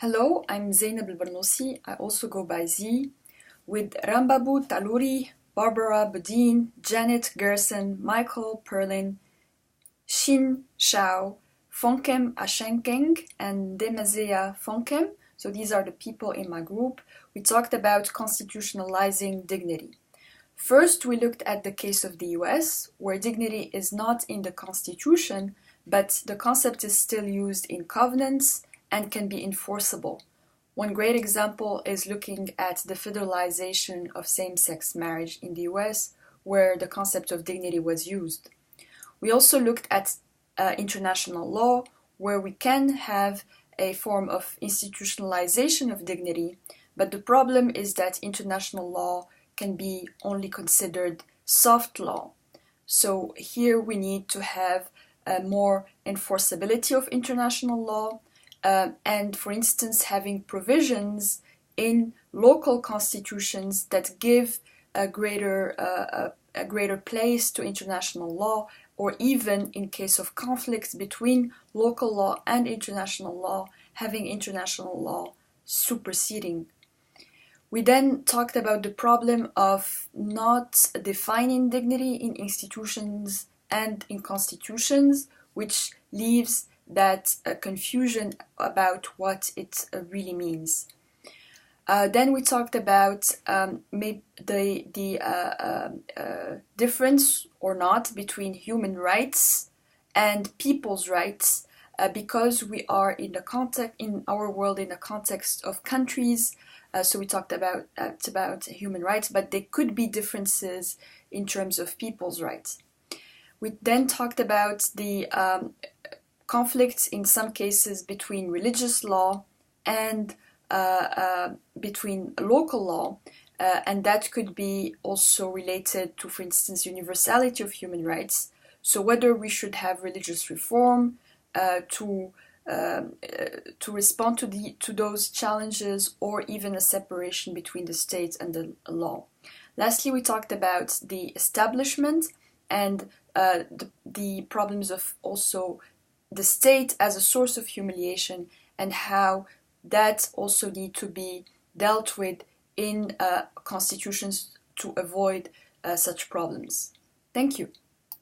Hello, I'm Zaynab al-Bernoussi. I also go by Z, with Rambabu Taluri, Barbara Bodine, Janet Gerson, Michael Perlin, Xin Shao, Fonkem Ashenkeng, and Demazea Fonkem. So these are the people in my group. We talked about constitutionalizing dignity. First, we looked at the case of the US, where dignity is not in the Constitution, but the concept is still used in covenants and can be enforceable. One great example is looking at the federalization of same-sex marriage in the US, where the concept of dignity was used. We also looked at international law, where we can have a form of institutionalization of dignity, but the problem is that international law can be only considered soft law. So here we need to have more enforceability of international law, and for instance having provisions in local constitutions that give a greater place to international law, or even in case of conflicts between local law and international law, having international law superseding. We then talked about the problem of not defining dignity in institutions and in constitutions, which leaves that confusion about what it really means. Then we talked about the difference or not between human rights and people's rights, because we are in our world in the context of countries. So we talked about human rights, but there could be differences in terms of people's rights. We then talked about the conflicts in some cases between religious law and between local law, and that could be also related to, for instance, universality of human rights. So whether we should have religious reform to respond to those challenges, or even a separation between the state and the law. Lastly, we talked about the establishment and the problems of also the state as a source of humiliation, and how that also need to be dealt with in constitutions to avoid such problems. Thank you.